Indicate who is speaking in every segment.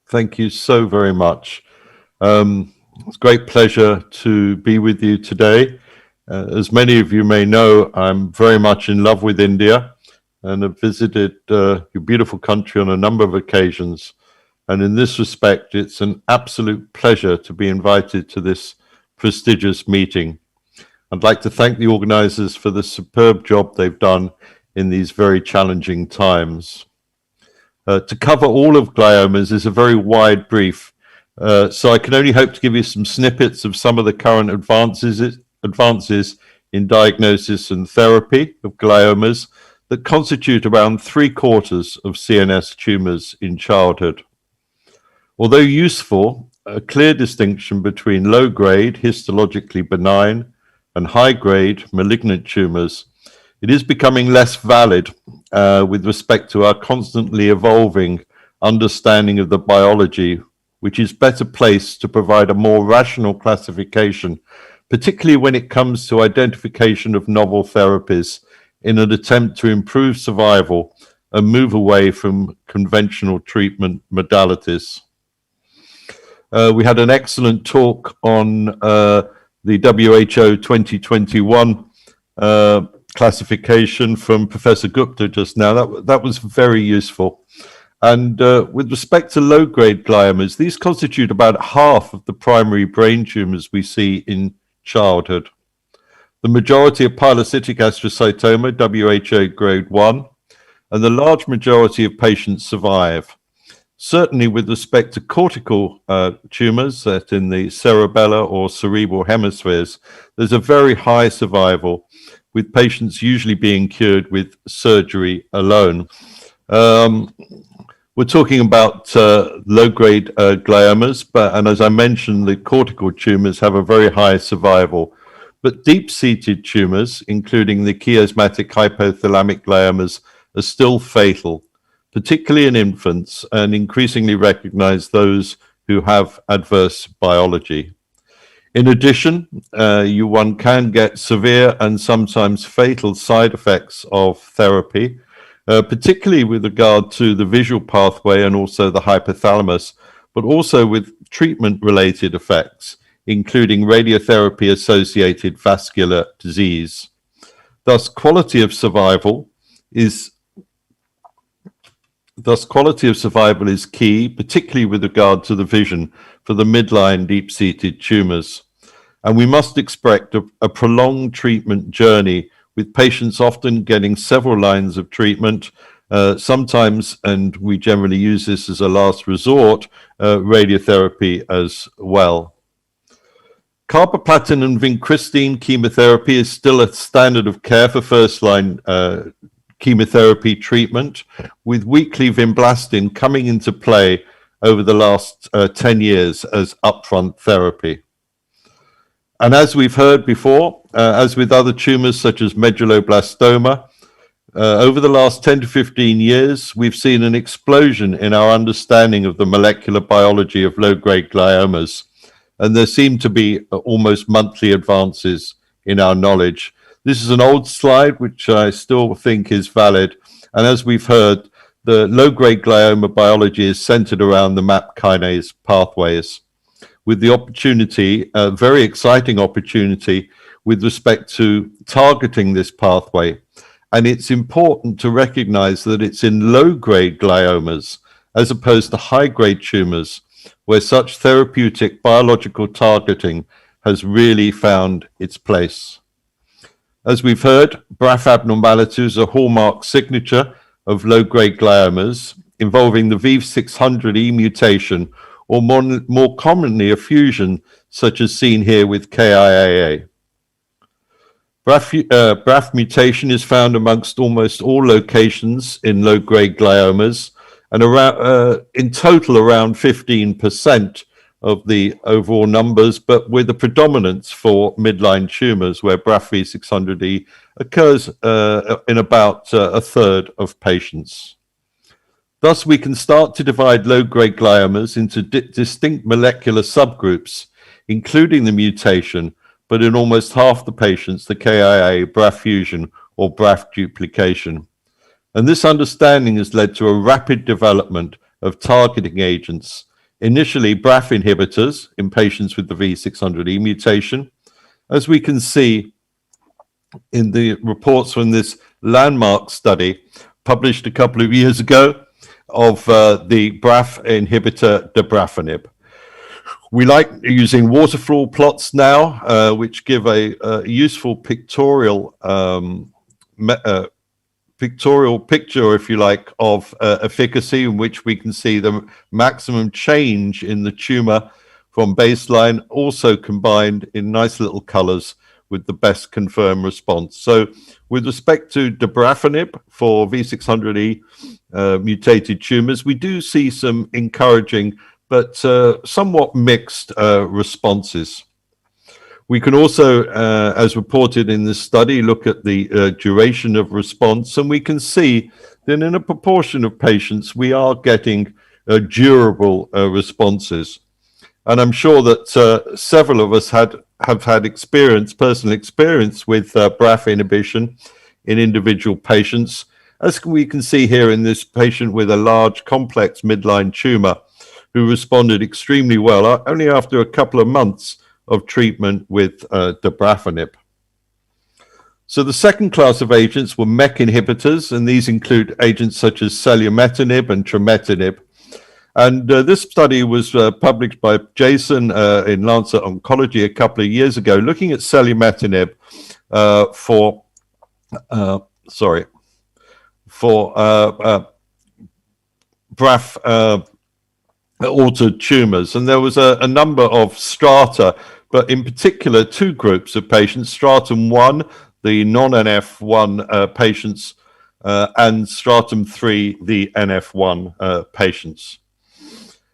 Speaker 1: Thank you so very much. It's a great pleasure to be with you today. As many of you may know, I'm very much in love with India and have visited your beautiful country on a number of occasions. And in this respect, it's an absolute pleasure to be invited to this prestigious meeting. I'd like to thank the organizers for the superb job they've done in these very challenging times. To cover all of gliomas is a very wide brief, so I can only hope to give you some snippets of some of the current advances in diagnosis and therapy of gliomas that constitute around 3/4 of CNS tumors in childhood. Although useful, a clear distinction between low-grade, histologically benign, and high-grade malignant tumors, it is becoming less valid with respect to our constantly evolving understanding of the biology, which is better placed to provide a more rational classification, particularly when it comes to identification of novel therapies in an attempt to improve survival and move away from conventional treatment modalities. We had an excellent talk on the WHO 2021 classification from Professor Gupta just now. That was very useful. And with respect to low-grade gliomas, these constitute about half of the primary brain tumors we see in childhood. The majority of pilocytic astrocytoma, WHO grade 1, and the large majority of patients survive. Certainly with respect to cortical tumors that in the cerebellar or cerebral hemispheres, there's a very high survival, with patients usually being cured with surgery alone. We're talking about low-grade gliomas, and as I mentioned, the cortical tumors have a very high survival. But deep-seated tumors, including the chiasmatic hypothalamic gliomas, are still fatal, particularly in infants, and increasingly recognize those who have adverse biology. In addition, one can get severe and sometimes fatal side effects of therapy, particularly with regard to the visual pathway and also the hypothalamus, but also with treatment-related effects, including radiotherapy-associated vascular disease. Thus, quality of survival is key, particularly with regard to the vision for the midline deep-seated tumors. And we must expect a prolonged treatment journey, with patients often getting several lines of treatment, sometimes, and we generally use this as a last resort, radiotherapy as well. Carboplatin and vincristine chemotherapy is still a standard of care for first-line chemotherapy treatment, with weekly vinblastine coming into play over the last 10 years as upfront therapy. And as we've heard before, as with other tumors such as medulloblastoma, over the last 10 to 15 years, we've seen an explosion in our understanding of the molecular biology of low-grade gliomas, and there seem to be almost monthly advances in our knowledge. This is an old slide, which I still think is valid, and as we've heard, the low-grade glioma biology is centered around the MAP kinase pathways, with the opportunity, a very exciting opportunity, with respect to targeting this pathway. And it's important to recognize that it's in low-grade gliomas, as opposed to high-grade tumors, where such therapeutic biological targeting has really found its place. As we've heard, BRAF abnormalities are a hallmark signature of low-grade gliomas, involving the V600E mutation, or more commonly a fusion, such as seen here with KIAA. BRAF mutation is found amongst almost all locations in low-grade gliomas, and in total around 15% of the overall numbers, but with a predominance for midline tumors, where BRAF V600E occurs in about a third of patients. Thus, we can start to divide low-grade gliomas into distinct molecular subgroups, including the mutation, but in almost half the patients, the KIA, BRAF fusion, or BRAF duplication. And this understanding has led to a rapid development of targeting agents, initially BRAF inhibitors in patients with the V600E mutation. As we can see in the reports from this landmark study published a couple of years ago of the BRAF inhibitor dabrafenib. We like using waterfall plots now, which give a useful pictorial picture, if you like, of efficacy, in which we can see the maximum change in the tumor from baseline, also combined in nice little colors with the best confirmed response. So with respect to dabrafenib for V600E mutated tumors, we do see some encouraging but somewhat mixed responses. We can also, as reported in this study, look at the duration of response, and we can see that in a proportion of patients, we are getting durable responses. And I'm sure that several of us have had personal experience with BRAF inhibition in individual patients. As we can see here in this patient with a large complex midline tumor who responded extremely well only after a couple of months of treatment with dabrafenib. So the second class of agents were MEK inhibitors, and these include agents such as selumetinib and trametinib. And this study was published by Jason in Lancet Oncology a couple of years ago, looking at selumetinib for BRAF altered tumors. And there was a number of strata, but in particular two groups of patients: stratum 1, the non-NF1 patients, and stratum 3, the NF1 patients.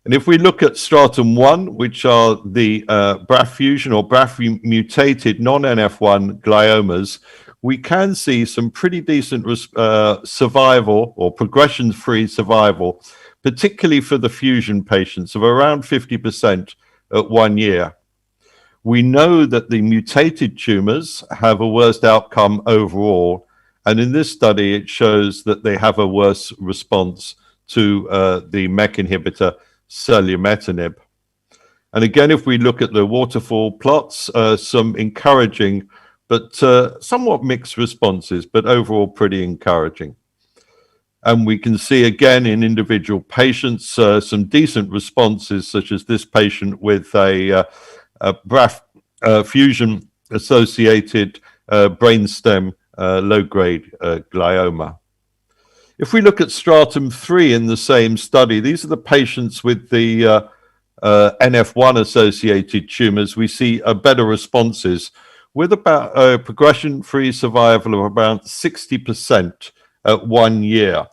Speaker 1: And if we look at stratum 1, which are the BRAF fusion or BRAF mutated non-NF1 gliomas, we can see some pretty decent survival or progression-free survival, particularly for the fusion patients, of around 50% at 1 year. We know that the mutated tumors have a worse outcome overall, and in this study it shows that they have a worse response to the MEK inhibitor selumetinib. And again, if we look at the waterfall plots, some encouraging but somewhat mixed responses, but overall pretty encouraging. And we can see again in individual patients some decent responses, such as this patient with a BRAF fusion associated brainstem low-grade glioma. If we look at stratum 3 in the same study, these are the patients with the NF1 associated tumors. We see better responses with about a progression-free survival of about 60% at 1 year.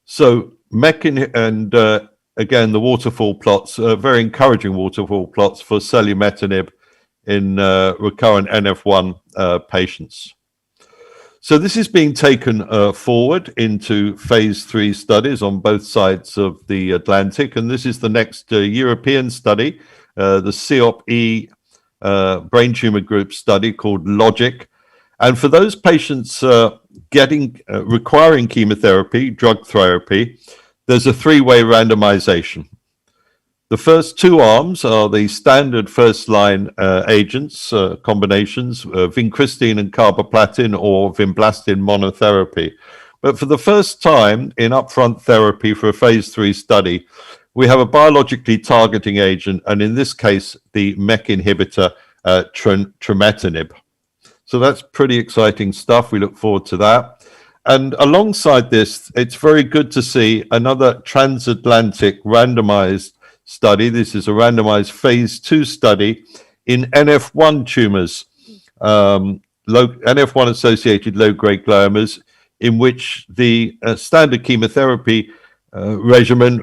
Speaker 1: So MEK and again, the waterfall plots, very encouraging waterfall plots for selumetinib in recurrent NF1 patients. So this is being taken forward into phase 3 studies on both sides of the Atlantic, and this is the next European study, the COP-E brain tumor group study called LOGIC. And for those patients requiring chemotherapy, drug therapy, there's a 3-way randomization. The first 2 arms are the standard first-line agents, combinations, vincristine and carboplatin or vinblastine monotherapy. But for the first time in upfront therapy for a phase 3 study, we have a biologically targeting agent, and in this case, the MEK inhibitor trametinib. So that's pretty exciting stuff. We look forward to that. And alongside this, it's very good to see another transatlantic randomized study. This is a randomized phase 2 study in NF1 tumors, NF1 associated low-grade gliomas, in which the standard chemotherapy regimen,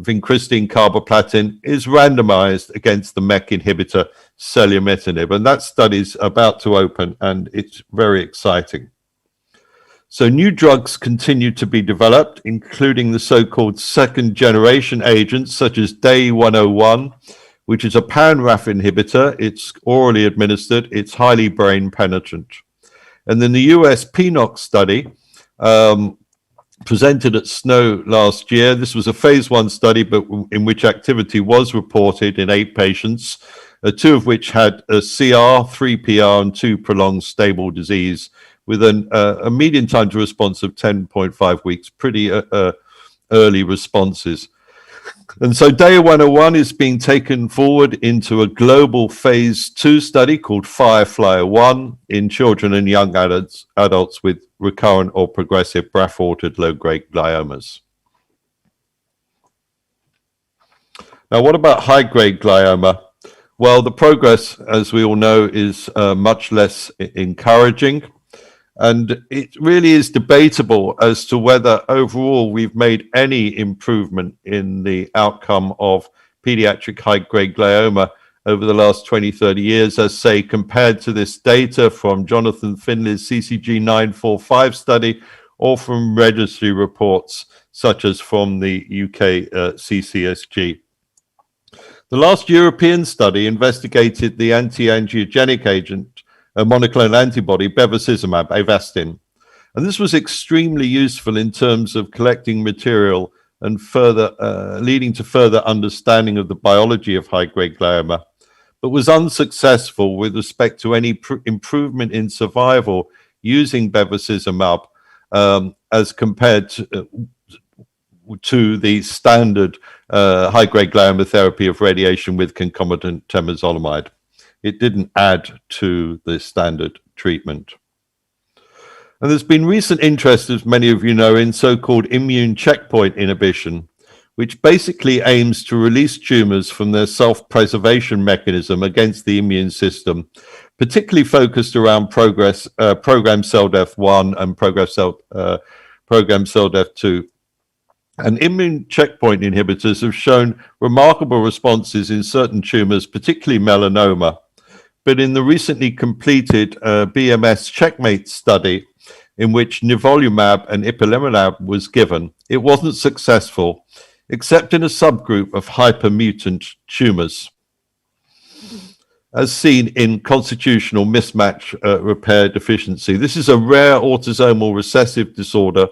Speaker 1: vincristine carboplatin, is randomized against the MEK inhibitor selumetinib. And that study's about to open, and it's very exciting. So new drugs continue to be developed, including the so-called second-generation agents, such as DAY101, which is a pan-RAF inhibitor. It's orally administered. It's highly brain penetrant. And then the US PNOC study presented at SNO last year. This was a phase 1 study, but in which activity was reported in 8 patients, 2 of which had a CR, 3 PR, and 2 prolonged stable disease, with a median time to response of 10.5 weeks, pretty early responses. And so DAIA 101 is being taken forward into a global phase 2 study called Firefly-1 in children and young adults with recurrent or progressive BRAF-altered low-grade gliomas. Now, what about high-grade glioma? Well, the progress, as we all know, is much less encouraging. And it really is debatable as to whether overall we've made any improvement in the outcome of pediatric high-grade glioma over the last 20, 30 years, as say, compared to this data from Jonathan Finley's CCG 945 study, or from registry reports such as from the UK CCSG. The last European study investigated the anti-angiogenic agent, a monoclonal antibody, bevacizumab, Avastin. And this was extremely useful in terms of collecting material and further leading to further understanding of the biology of high-grade glioma, but was unsuccessful with respect to any improvement in survival using bevacizumab as compared to the standard high-grade glioma therapy of radiation with concomitant temozolomide. It didn't add to the standard treatment. And there's been recent interest, as many of you know, in so-called immune checkpoint inhibition, which basically aims to release tumors from their self-preservation mechanism against the immune system, particularly focused around programmed cell death 1 and programmed cell death 2. And immune checkpoint inhibitors have shown remarkable responses in certain tumors, particularly melanoma. But in the recently completed BMS Checkmate study, in which nivolumab and ipilimumab was given, it wasn't successful, except in a subgroup of hypermutant tumors, as seen in constitutional mismatch repair deficiency. This is a rare autosomal recessive disorder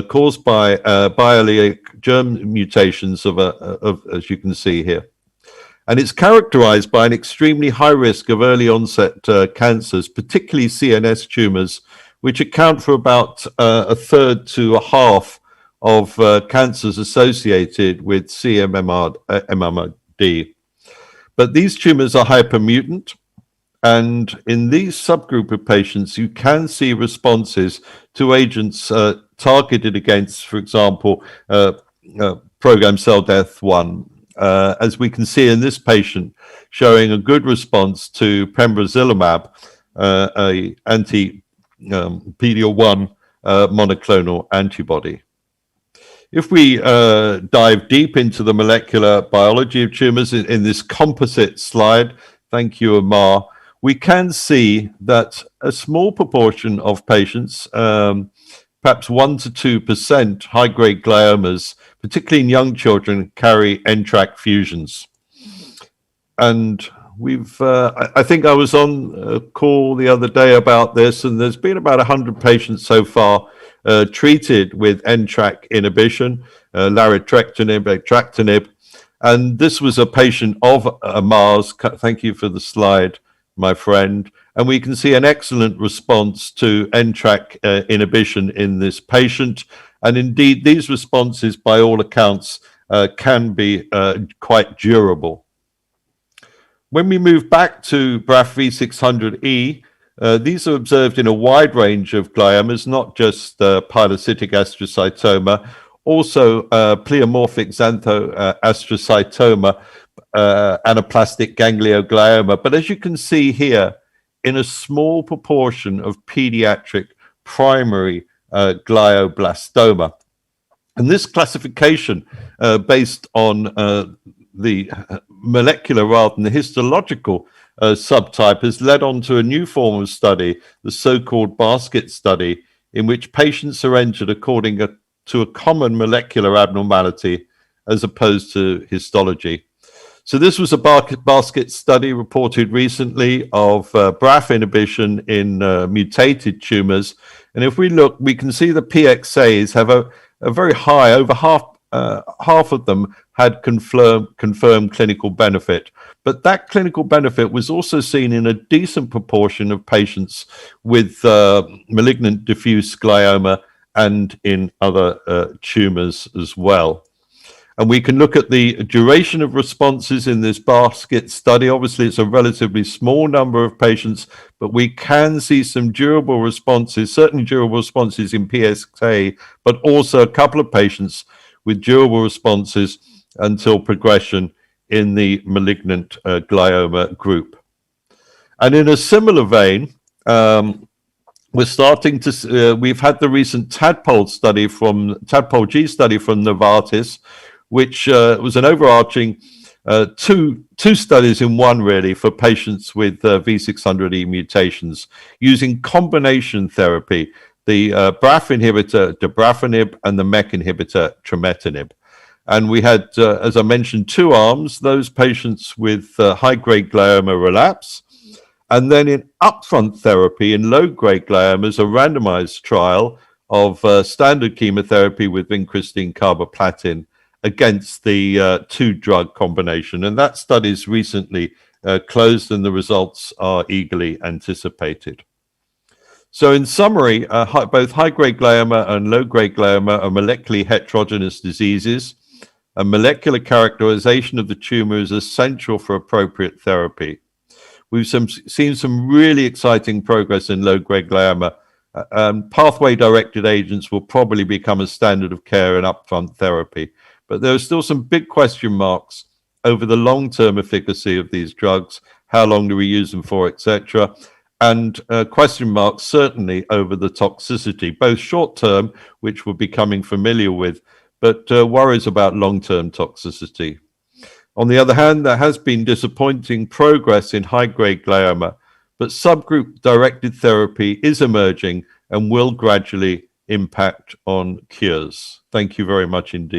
Speaker 1: caused by biallelic germ mutations of, as you can see here. And it's characterized by an extremely high risk of early onset cancers, particularly CNS tumors, which account for about a third to a half of cancers associated with CMMD. But these tumors are hypermutant, and in these subgroup of patients, you can see responses to agents targeted against, for example, programmed cell death 1. As we can see in this patient, showing a good response to pembrolizumab, a anti-PD-L1 monoclonal antibody. If we dive deep into the molecular biology of tumors in this composite slide, thank you, Amar, we can see that a small proportion of patients, perhaps 1 to 2% high-grade gliomas, particularly in young children, carry NTRK fusions. And we've, I think I was on a call the other day about this, and there's been about 100 patients so far treated with NTRK inhibition, larotrectinib, actractinib. And this was a patient of Amar's. Thank you for the slide, my friend. And we can see an excellent response to NTRK inhibition in this patient. And indeed, these responses, by all accounts, can be quite durable. When we move back to BRAF V600E, these are observed in a wide range of gliomas, not just pilocytic astrocytoma, also pleomorphic xanthoastrocytoma, anaplastic ganglioglioma. But as you can see here, in a small proportion of pediatric primary glioblastoma. And this classification, based on the molecular rather than the histological subtype, has led on to a new form of study, the so-called basket study, in which patients are entered according to a common molecular abnormality as opposed to histology. So this was a basket study reported recently of BRAF inhibition in mutated tumors. And if we look, we can see the PXAs have a very high, over half of them had confirmed clinical benefit. But that clinical benefit was also seen in a decent proportion of patients with malignant diffuse glioma and in other tumors as well. And we can look at the duration of responses in this basket study. Obviously, it's a relatively small number of patients, but we can see some durable responses, certainly durable responses in PSA, but also a couple of patients with durable responses until progression in the malignant glioma group. And in a similar vein, we're starting to, we've had the recent Tadpole G study from Novartis, which was an overarching two studies in one, really, for patients with V600E mutations using combination therapy, the BRAF inhibitor dabrafenib and the MEK inhibitor trametinib. And we had, as I mentioned, two arms, those patients with high-grade glioma relapse, and then in upfront therapy in low-grade gliomas, a randomized trial of standard chemotherapy with vincristine carboplatin against the two-drug combination. And that study is recently closed, and the results are eagerly anticipated. So in summary, both high-grade glioma and low-grade glioma are molecularly heterogeneous diseases. A molecular characterization of the tumor is essential for appropriate therapy. We've seen some really exciting progress in low-grade glioma. Pathway-directed agents will probably become a standard of care in upfront therapy. But there are still some big question marks over the long-term efficacy of these drugs, how long do we use them for, etc., and question marks certainly over the toxicity, both short-term, which we're becoming familiar with, but worries about long-term toxicity. On the other hand, there has been disappointing progress in high-grade glioma, but subgroup-directed therapy is emerging and will gradually impact on cures. Thank you very much indeed.